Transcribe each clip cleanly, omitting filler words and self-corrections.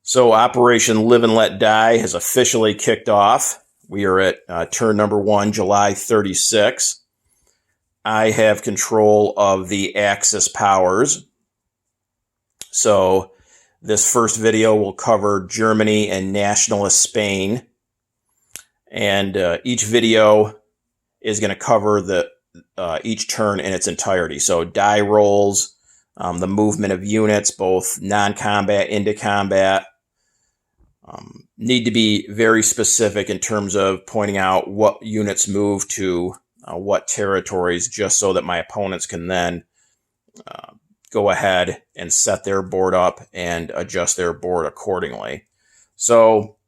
So Operation Live and Let Die has officially kicked off. We are at turn number 1, July 36. I have control of the Axis powers. So this first video will cover Germany and Nationalist Spain. And each video is going to cover each turn in its entirety. So die rolls, the movement of units, both non-combat, into combat. Need to be very specific in terms of pointing out what units move to what territories, just so that my opponents can then go ahead and set their board up and adjust their board accordingly. So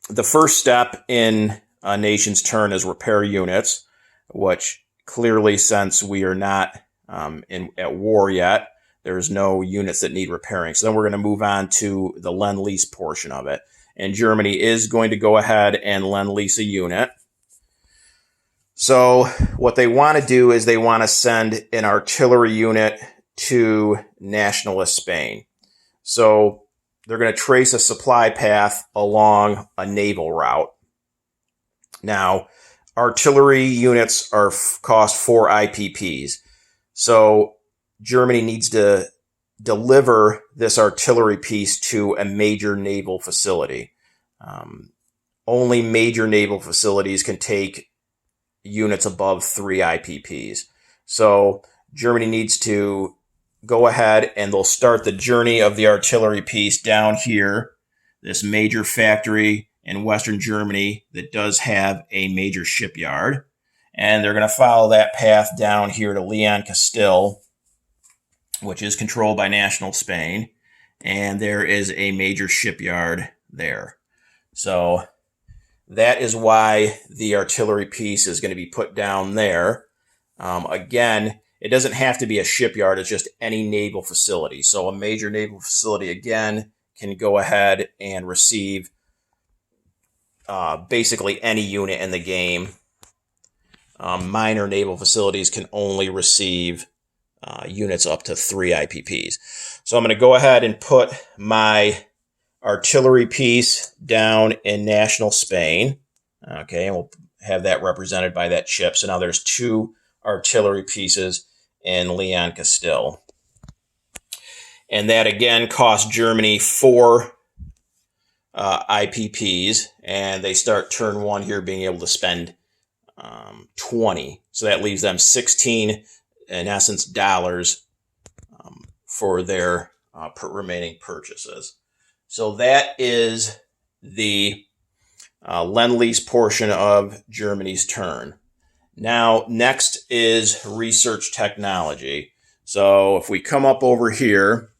the first step in a nation's turn is repair units, which clearly, since we are not at war yet, there's no units that need repairing. So then we're going to move on to the lend-lease portion of it. And Germany is going to go ahead and lend-lease a unit. So what they want to do is they want to send an artillery unit to Nationalist Spain. So they're going to trace a supply path along a naval route. Now, artillery units cost 4 IPPs. So Germany needs to deliver this artillery piece to a major naval facility. Only major naval facilities can take units above 3 IPPs. So Germany needs to go ahead and they'll start the journey of the artillery piece down here, this major factory in Western Germany that does have a major shipyard. And they're going to follow that path down here to Leon-Castile, which is controlled by National Spain, and there is a major shipyard there. So that is why the artillery piece is going to be put down there. Again, it doesn't have to be a shipyard, it's just any naval facility. So a major naval facility, again, can go ahead and receive basically any unit in the game. Minor naval facilities can only receive units up to 3 IPPs. So I'm going to go ahead and put my artillery piece down in National Spain. Okay, and we'll have that represented by that chip. So now there's 2 artillery pieces in Leon-Castile. And that again cost Germany 4 IPPs, and they start turn 1 here being able to spend 20. So that leaves them 16, in essence, dollars for their remaining purchases. So that is the lend-lease portion of Germany's turn. Now, next is research technology. So if we come up over here,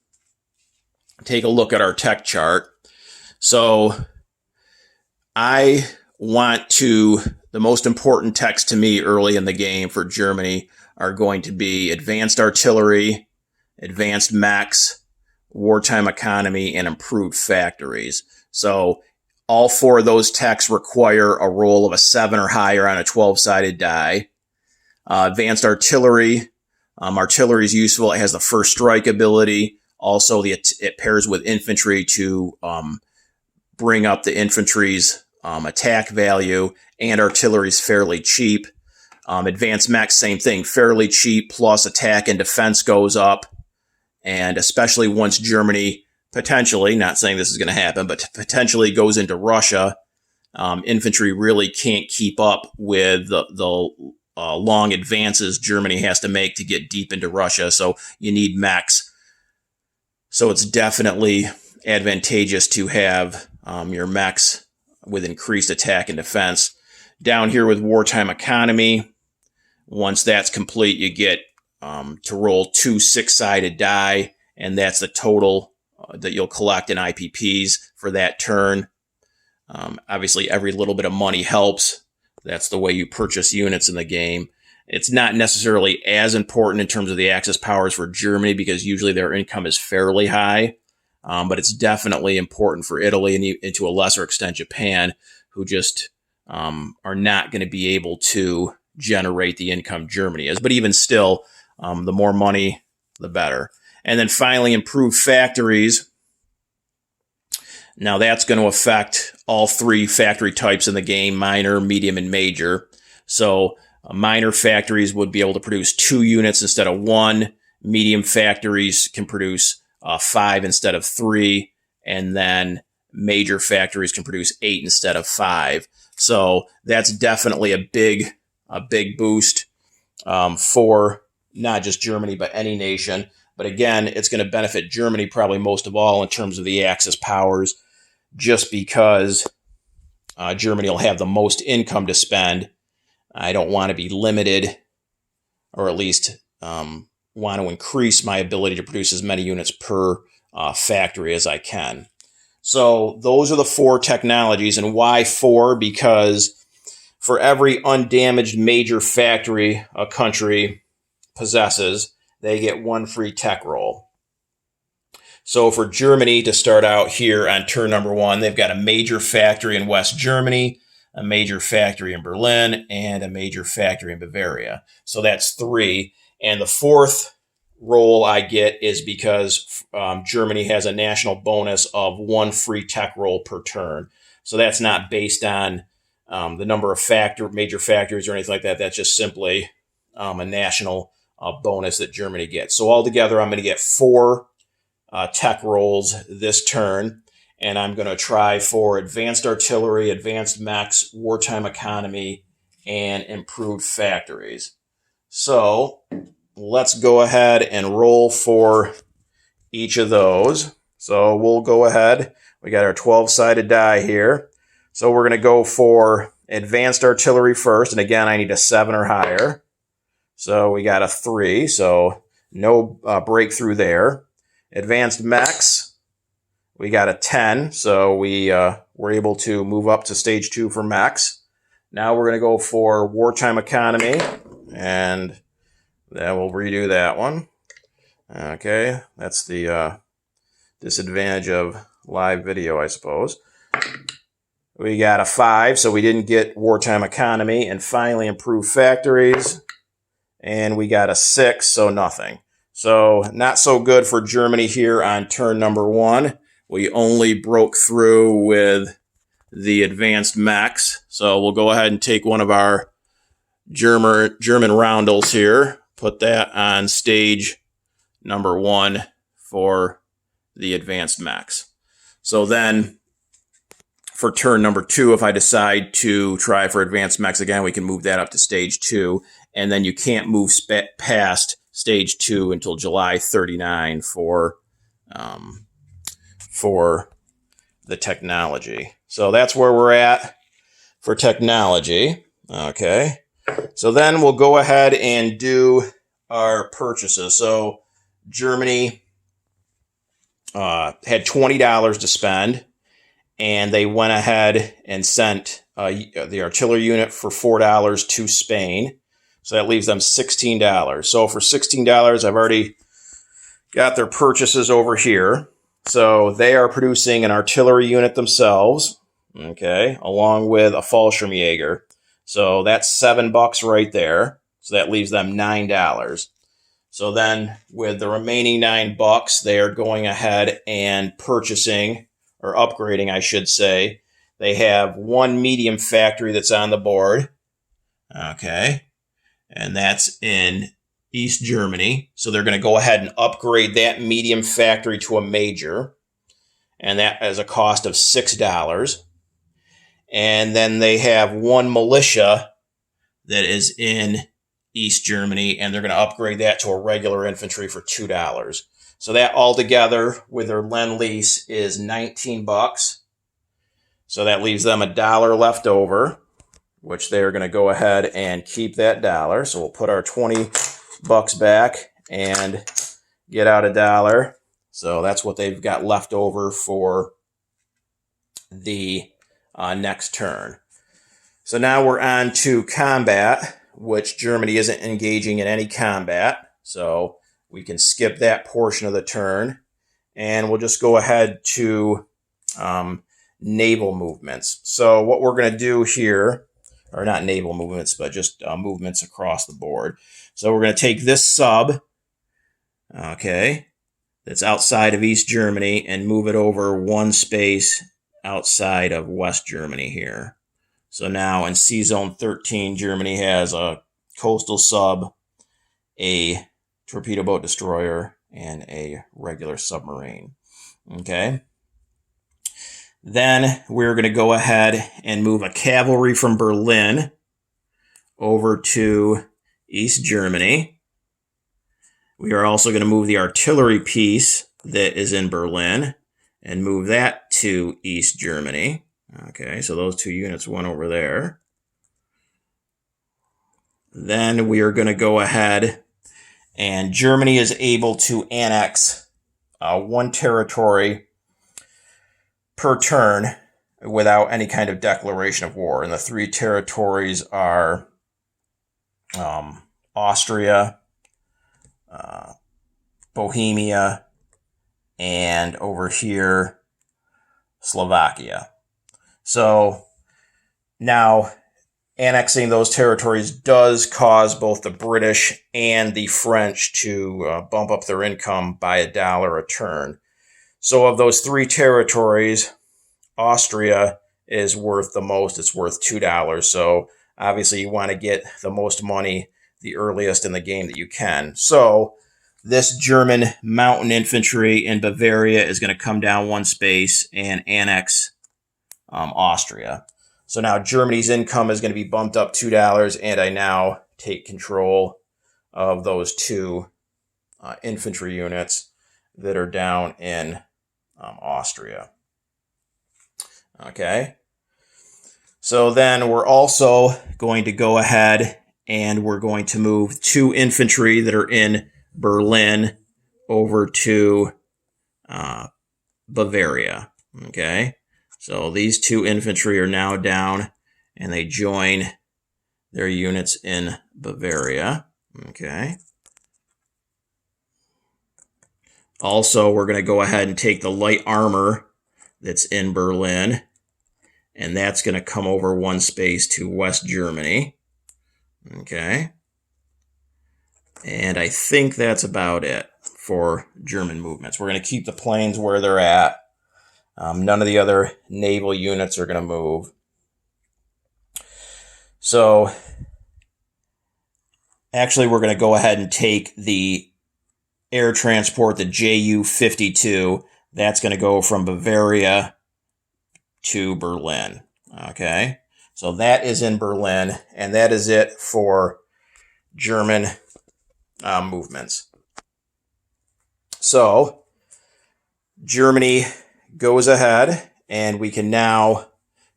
take a look at our tech chart. So I want the most important techs to me early in the game for Germany are going to be advanced artillery, advanced mechs, wartime economy, and improved factories. So all 4 of those techs require a roll of a 7 or higher on a 12-sided die. Advanced artillery. Artillery is useful. It has the first strike ability. Also, it pairs with infantry to bring up the infantry's attack value, and artillery is fairly cheap. Advanced mechs, same thing, fairly cheap, plus attack and defense goes up. And especially once Germany potentially, not saying this is going to happen, but potentially goes into Russia, infantry really can't keep up with the long advances Germany has to make to get deep into Russia. So you need mechs. So it's definitely advantageous to have your mechs with increased attack and defense. Down here with wartime economy, once that's complete, you get to roll 2 6-sided die, and that's the total that you'll collect in IPPs for that turn. Obviously, every little bit of money helps. That's the way you purchase units in the game. It's not necessarily as important in terms of the Axis powers for Germany because usually their income is fairly high, but it's definitely important for Italy and to a lesser extent Japan, who just are not going to be able to generate the income Germany is. But even still, the more money, the better. And then finally, improved factories. Now that's going to affect all three factory types in the game: minor, medium, and major. So minor factories would be able to produce 2 units instead of 1. Medium factories can produce 5 instead of 3. And then major factories can produce 8 instead of 5. So that's definitely a big boost for not just Germany, but any nation. But again, it's going to benefit Germany probably most of all in terms of the Axis powers, just because Germany will have the most income to spend. I don't want to be limited, or at least want to increase my ability to produce as many units per factory as I can. So those are the 4 technologies. And why 4? Because for every undamaged major factory a country possesses, they get 1 free tech roll. So for Germany to start out here on turn number 1, they've got a major factory in West Germany, a major factory in Berlin, and a major factory in Bavaria. So that's 3. And the 4th roll I get is because Germany has a national bonus of 1 free tech roll per turn. So that's not based on the number of major factories or anything like that. That's just simply a national bonus that Germany gets. So altogether, I'm going to get 4 tech rolls this turn. And I'm going to try for advanced artillery, advanced mechs, wartime economy, and improved factories. So let's go ahead and roll for each of those. So we'll go ahead. We got our 12-sided die here. So we're going to go for advanced artillery first. And again, I need a 7 or higher. So we got a 3. So no breakthrough there. Advanced mechs, we got a 10. So we were able to move up to stage 2 for mechs. Now we're going to go for wartime economy. And then we'll redo that one. Okay, that's the disadvantage of live video, I suppose. We got a 5, so we didn't get wartime economy. And finally, improved factories. And we got a 6, so nothing. So not so good for Germany here on turn number 1. We only broke through with the advanced mechs. So we'll go ahead and take one of our German roundels here. Put that on stage number 1 for the advanced mechs. So then for turn number 2, if I decide to try for advanced mechs again, we can move that up to stage 2. And then you can't move past stage 2 until July 39 for the technology. So that's where we're at for technology. Okay. So then we'll go ahead and do our purchases. So Germany had $20 to spend, and they went ahead and sent the artillery unit for $4 to Spain. So that leaves them $16. So for $16, I've already got their purchases over here. So they are producing an artillery unit themselves, okay, along with a Fallschirmjäger. So that's $7 right there. So that leaves them $9. So then with the remaining $9, they are going ahead and purchasing, or upgrading, I should say. They have 1 medium factory that's on the board. Okay. And that's in East Germany. So they're going to go ahead and upgrade that medium factory to a major. And that has a cost of $6. And then they have 1 militia that is in East Germany, and they're going to upgrade that to a regular infantry for $2. So that altogether with their lend-lease is $19. So that leaves them $1 left over, which they're going to go ahead and keep that $1. So we'll put our $20 back and get out $1. So that's what they've got left over for the next turn. So now we're on to combat, which Germany isn't engaging in any combat. So we can skip that portion of the turn, and we'll just go ahead to naval movements. So what we're going to do here, or not naval movements, but just movements across the board. So we're going to take this sub, okay, that's outside of East Germany and move it over one space outside of West Germany here. So now in C Zone 13, Germany has a coastal sub, a torpedo boat destroyer, and a regular submarine. Okay. Then we're going to go ahead and move a cavalry from Berlin over to East Germany. We are also going to move the artillery piece that is in Berlin and move that to East Germany. Okay, so those two units went over there. Then we are going to go ahead, and Germany is able to annex one territory per turn without any kind of declaration of war. And the three territories are Austria, Bohemia, and over here, Slovakia. So now annexing those territories does cause both the British and the French to bump up their income by $1 a turn. So of those three territories, Austria is worth the most. It's worth $2. So obviously you want to get the most money the earliest in the game that you can. So this German mountain infantry in Bavaria is going to come down one space and annex Austria. So now Germany's income is going to be bumped up $2, and I now take control of those two infantry units that are down in Austria. Okay. So then we're also going to go ahead and we're going to move two infantry that are in Berlin over to Bavaria. Okay. So these two infantry are now down and they join their units in Bavaria. Okay. Also, we're going to go ahead and take the light armor that's in Berlin, and that's going to come over one space to West Germany. Okay. And I think that's about it for German movements. We're going to keep the planes where they're at. None of the other naval units are going to move. So actually, we're going to go ahead and take the air transport, the Ju-52. That's going to go from Bavaria to Berlin. Okay. So that is in Berlin, and that is it for German movements. So Germany goes ahead, and we can now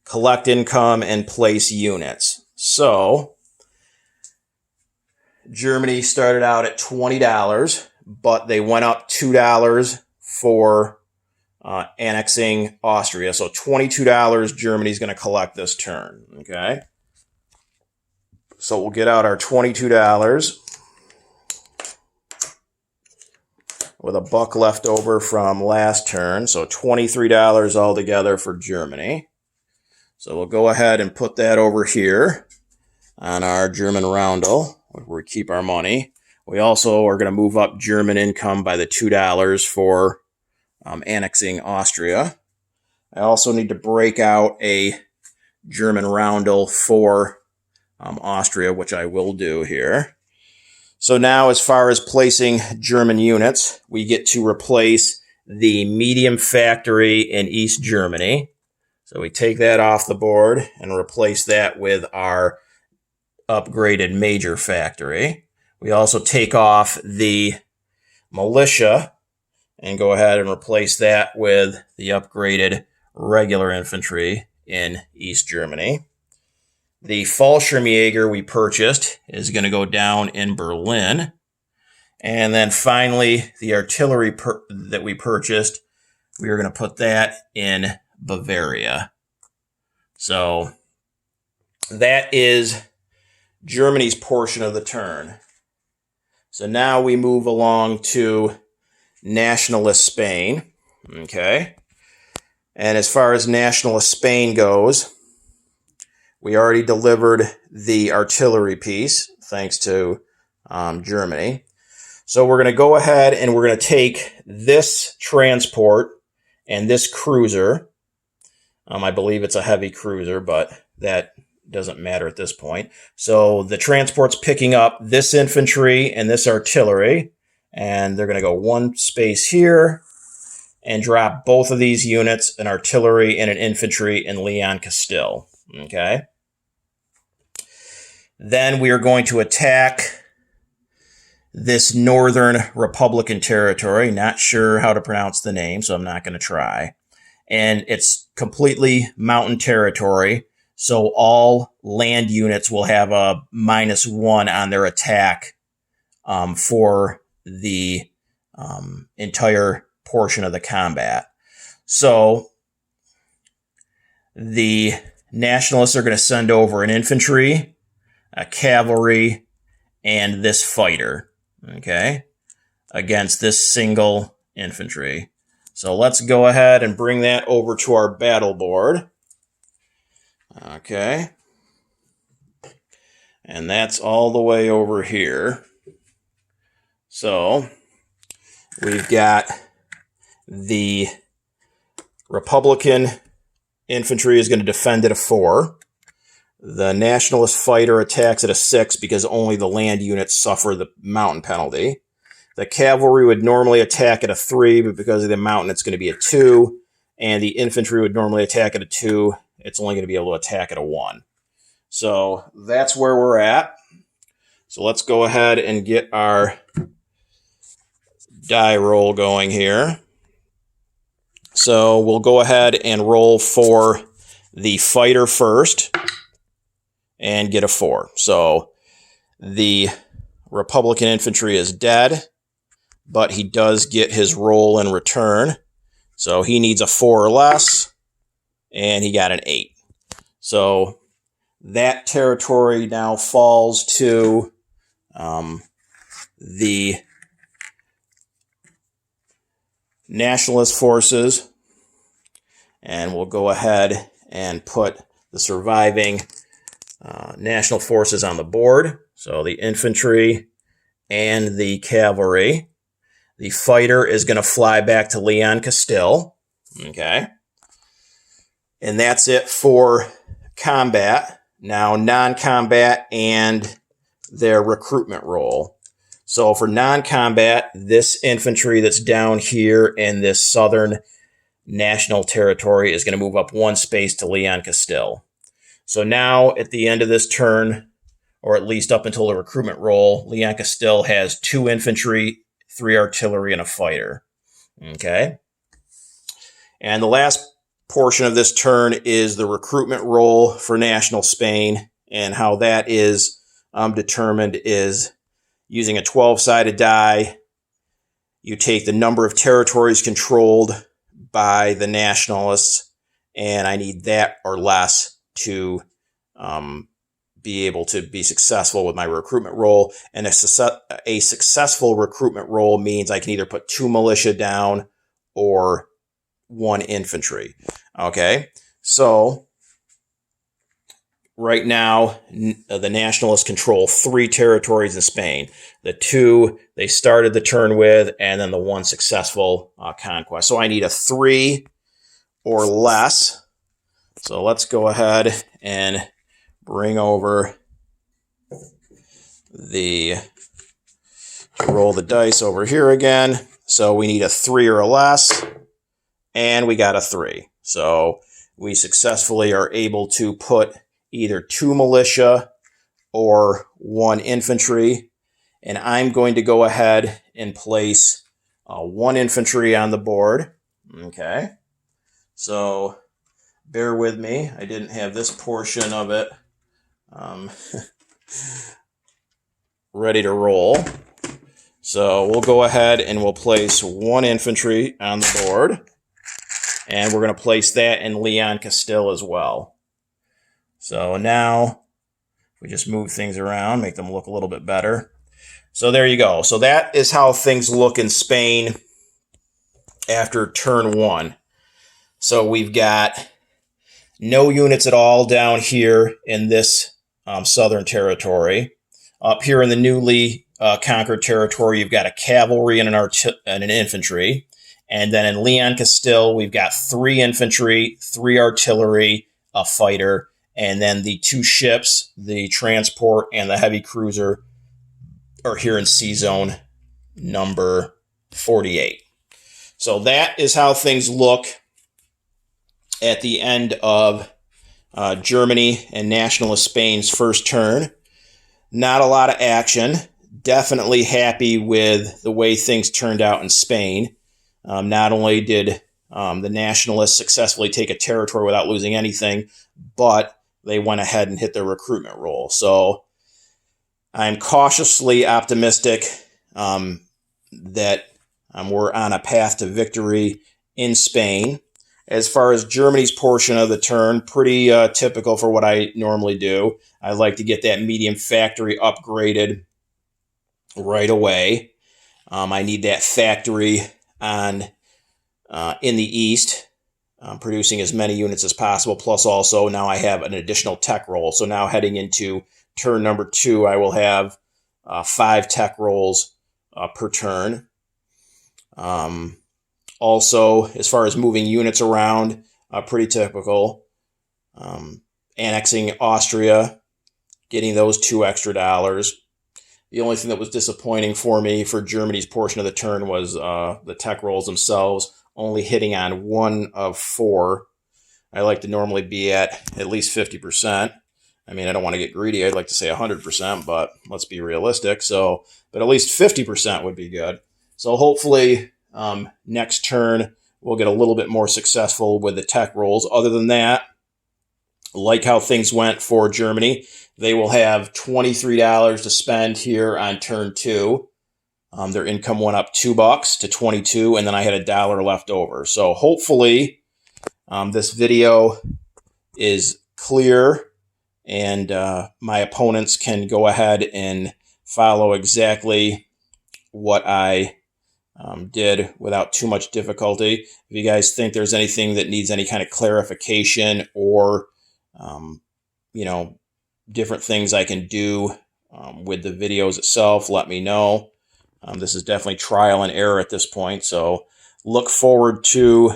collect income and place units. So Germany started out at $20, but they went up $2 for annexing Austria. So $22 Germany's going to collect this turn. Okay. So we'll get out our $22 with a buck left over from last turn. So $23 altogether for Germany. So we'll go ahead and put that over here on our German roundel where we keep our money. We also are going to move up German income by the $2 for annexing Austria. I also need to break out a German roundel for Austria, which I will do here. So now, as far as placing German units, we get to replace the medium factory in East Germany. So we take that off the board and replace that with our upgraded major factory. We also take off the militia and go ahead and replace that with the upgraded regular infantry in East Germany. The Fallschirmjäger we purchased is going to go down in Berlin. And then finally, the artillery that we purchased, we are going to put that in Bavaria. So that is Germany's portion of the turn. So now we move along to Nationalist Spain. Okay. And as far as Nationalist Spain goes, we already delivered the artillery piece, thanks to Germany. So we're going to go ahead and we're going to take this transport and this cruiser. I believe it's a heavy cruiser, but that doesn't matter at this point. So the transport's picking up this infantry and this artillery, and they're going to go one space here and drop both of these units, an artillery and an infantry, in Leon Castile. Okay. Then we are going to attack this northern Republican territory. Not sure how to pronounce the name, so I'm not going to try. And it's completely mountain territory, so all land units will have a -1 on their attack for the entire portion of the combat. So the Nationalists are going to send over an infantry, a cavalry, and this fighter, okay, against this single infantry. So let's go ahead and bring that over to our battle board. Okay. And that's all the way over here. So we've got the Republican infantry is going to defend at a 4. The Nationalist fighter attacks at a 6 because only the land units suffer the mountain penalty. The cavalry would normally attack at a 3, but because of the mountain, it's going to be a 2. And the infantry would normally attack at a 2. It's only going to be able to attack at a 1. So that's where we're at. So let's go ahead and get our die roll going here. So we'll go ahead and roll for the fighter first and get a 4. So the Republican infantry is dead, but he does get his roll in return. So he needs a 4 or less, and he got an 8. So that territory now falls to the Nationalist forces, and we'll go ahead and put the surviving National forces on the board. So the infantry and the cavalry. The fighter is going to fly back to Leon Castile. Okay. And that's it for combat. Now, non-combat and their recruitment role. So for non-combat, this infantry that's down here in this southern national territory is going to move up 1 space to Leon Castile. So now, at the end of this turn, or at least up until the recruitment roll, Leon Castile has 2 infantry, 3 artillery, and a fighter. Okay. And the last portion of this turn is the recruitment roll for National Spain, and how that is determined is using a 12-sided die. You take the number of territories controlled by the Nationalists, and I need that or less to be able to be successful with my recruitment roll. And a successful recruitment roll means I can either put 2 militia down or 1 infantry. Okay, so right now the Nationalists control 3 territories in Spain. The 2 they started the turn with, and then the 1 successful conquest. So I need a 3 or less. So let's go ahead and bring over roll the dice over here again. So we need a 3 or less, and we got a 3. So we successfully are able to put either 2 militia or 1 infantry. And I'm going to go ahead and place 1 infantry on the board. Okay. So bear with me. I didn't have this portion of it ready to roll. So we'll go ahead and we'll place 1 infantry on the board. And we're going to place that in Leon Castile as well. So now we just move things around, make them look a little bit better. So there you go. So that is how things look in Spain after turn 1. So we've got no units at all down here in this southern territory. Up here in the newly conquered territory, you've got a cavalry and an infantry. And then in Leon Castile, we've got 3 infantry, 3 artillery, a fighter, and then the 2 ships, the transport and the heavy cruiser, are here in C zone number 48. So that is how things look at the end of Germany and Nationalist Spain's first turn. Not a lot of action. Definitely happy with the way things turned out in Spain. Not only did the Nationalists successfully take a territory without losing anything, but they went ahead and hit their recruitment roll. So I'm cautiously optimistic that we're on a path to victory in Spain. As far as Germany's portion of the turn, pretty typical for what I normally do. I like to get that medium factory upgraded right away. I need that factory on in the east, producing as many units as possible. Plus, also now I have an additional tech roll. So now heading into turn number 2, I will have 5 tech rolls per turn. Also, as far as moving units around, pretty typical. Annexing Austria, getting those $2 extra. The only thing that was disappointing for me for Germany's portion of the turn was the tech rolls themselves, only hitting on 1 of 4. I like to normally be at least 50%. I mean, I don't want to get greedy. I'd like to say 100%, but let's be realistic. So, but at least 50% would be good. So hopefully next turn we'll get a little bit more successful with the tech rolls. Other than that, like how things went for Germany, they will have $23 to spend here on turn 2. Their income went up $2 to 22, and then I had $1 left over. So hopefully this video is clear and my opponents can go ahead and follow exactly what I did without too much difficulty. If you guys think there's anything that needs any kind of clarification or, different things I can do with the videos itself, let me know. This is definitely trial and error at this point. So look forward to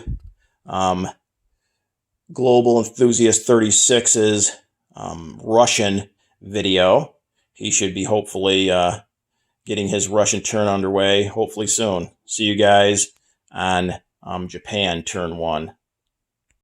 Global Enthusiast 36's Russian video. He should be hopefully getting his Russian turn underway hopefully soon. See you guys on Japan turn 1.